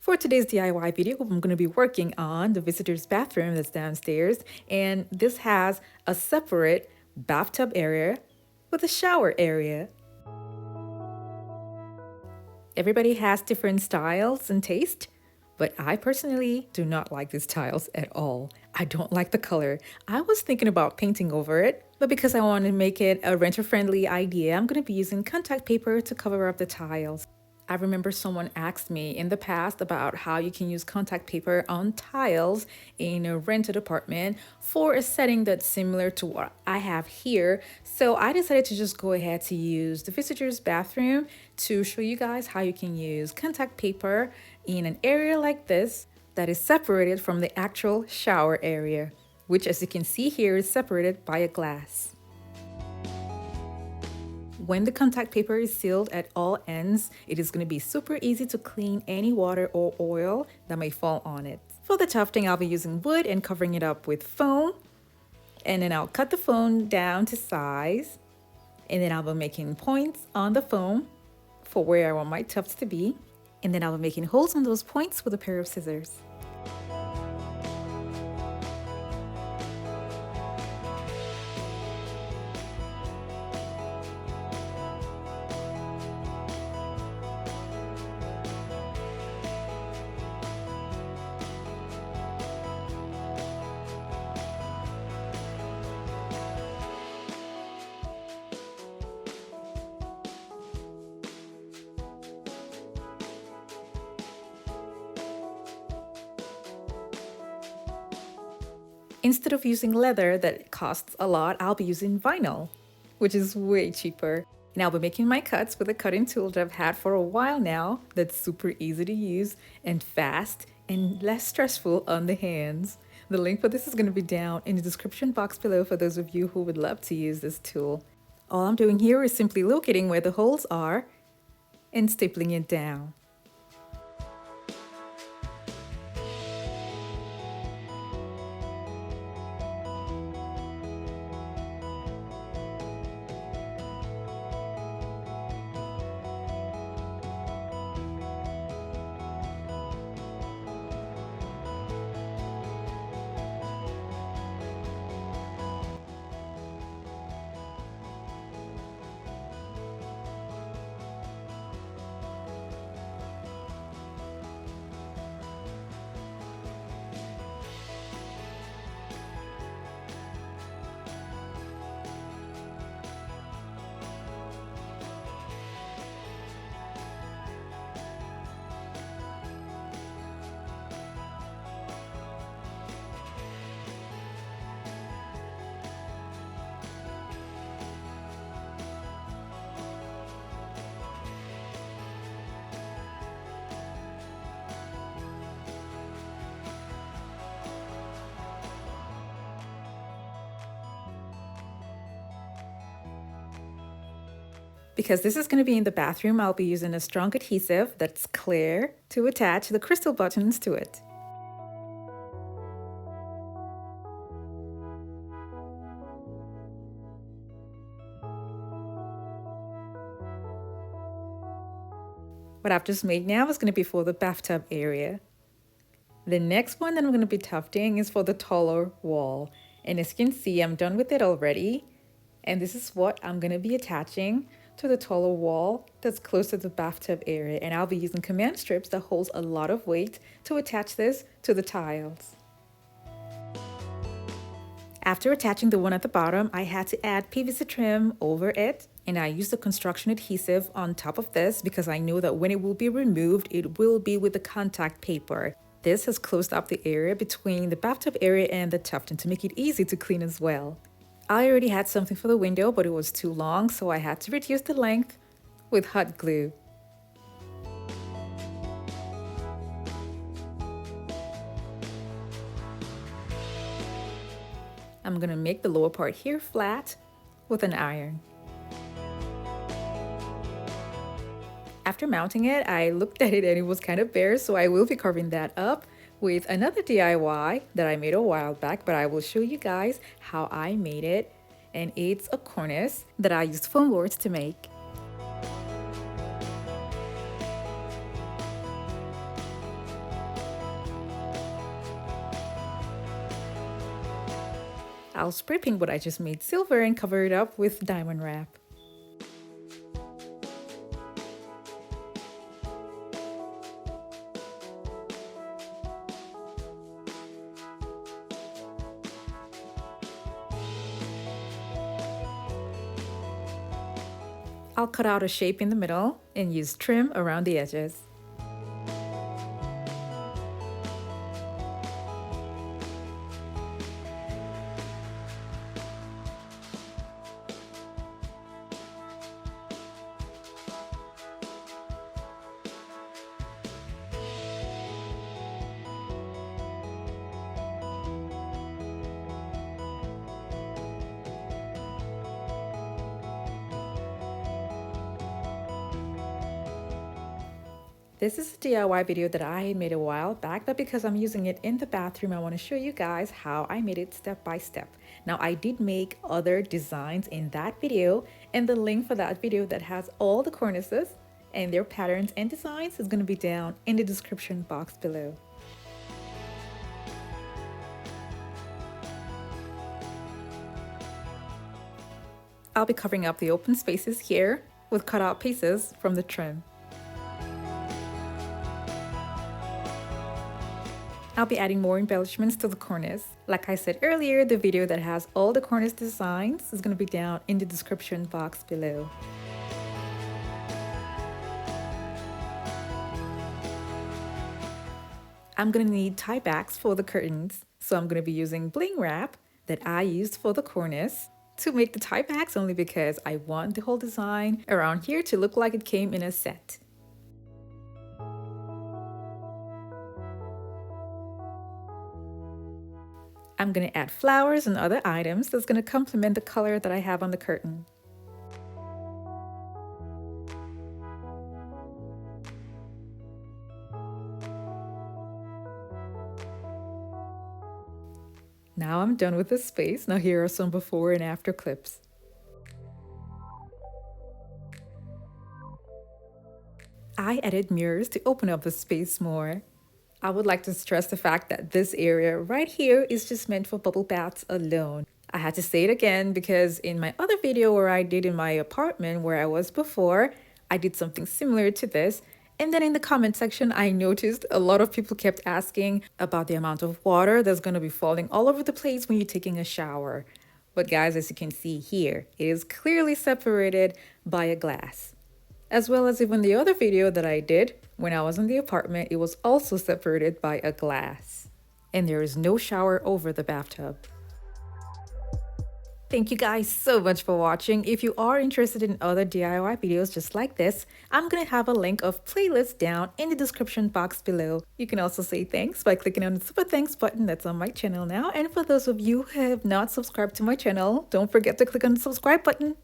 For today's DIY video, I'm going to be working on the visitor's bathroom that's downstairs, and this has a separate bathtub area with a shower area. Everybody has different styles and taste, but I personally do not like these tiles at all. I don't like the color. I was thinking about painting over it, but because I want to make it a renter-friendly idea, I'm going to be using contact paper to cover up the tiles. I remember someone asked me in the past about how you can use contact paper on tiles in a rented apartment for a setting that's similar to what I have here. So I decided to just go ahead to use the visitor's bathroom to show you guys how you can use contact paper in an area like this that is separated from the actual shower area, which, as you can see here, is separated by a glass. When the contact paper is sealed at all ends, it is going to be super easy to clean any water or oil that may fall on it. For the tufting, I'll be using wood and covering it up with foam. And then I'll cut the foam down to size. And then I'll be making points on the foam for where I want my tufts to be. And then I'll be making holes on those points with a pair of scissors. Instead of using leather that costs a lot, I'll be using vinyl, which is way cheaper. And I'll be making my cuts with a cutting tool that I've had for a while now that's super easy to use and fast and less stressful on the hands. The link for this is going to be down in the description box below for those of you who would love to use this tool. All I'm doing here is simply locating where the holes are and stapling it down. Because this is going to be in the bathroom, I'll be using a strong adhesive that's clear to attach the crystal buttons to it. What I've just made now is going to be for the bathtub area. The next one that I'm going to be tufting is for the taller wall. And as you can see, I'm done with it already. And this is what I'm going to be attaching to the taller wall that's close to the bathtub area. And I'll be using command strips that holds a lot of weight to attach this to the tiles. After attaching the one at the bottom, I had to add PVC trim over it. And I used the construction adhesive on top of this because I know that when it will be removed, it will be with the contact paper. This has closed up the area between the bathtub area and the tufting to make it easy to clean as well. I already had something for the window, but it was too long, so I had to reduce the length with hot glue. I'm gonna make the lower part here flat with an iron. After mounting it, I looked at it and it was kind of bare, so I will be covering that up with another DIY that I made a while back, but I will show you guys how I made it. And it's a cornice that I used foam boards to make. I'll spray paint what I just made silver and cover it up with diamond wrap. I'll cut out a shape in the middle and use trim around the edges. This is a DIY video that I made a while back, but because I'm using it in the bathroom, I want to show you guys how I made it step by step. Now, I did make other designs in that video, and the link for that video that has all the cornices and their patterns and designs is going to be down in the description box below. I'll be covering up the open spaces here with cutout pieces from the trim. I'll be adding more embellishments to the cornice. Like I said earlier, the video that has all the cornice designs is going to be down in the description box below. I'm going to need tie backs for the curtains, so I'm going to be using Bling wrap that I used for the cornice to make the tie backs, only because I want the whole design around here to look like it came in a set. I'm going to add flowers and other items that's going to complement the color that I have on the curtain. Now I'm done with the space. Now here are some before and after clips. I added mirrors to open up the space more. I would like to stress the fact that this area right here is just meant for bubble baths alone. I had to say it again because in my other video where I did in my apartment where I was before, I did something similar to this. And then in the comment section, I noticed a lot of people kept asking about the amount of water that's going to be falling all over the place when you're taking a shower. But guys, as you can see here, it is clearly separated by a glass. As well as even the other video that I did when I was in the apartment, it was also separated by a glass. And there is no shower over the bathtub. Thank you guys so much for watching. If you are interested in other DIY videos just like this, I'm going to have a link of playlists down in the description box below. You can also say thanks by clicking on the super thanks button that's on my channel now. And for those of you who have not subscribed to my channel, don't forget to click on the subscribe button.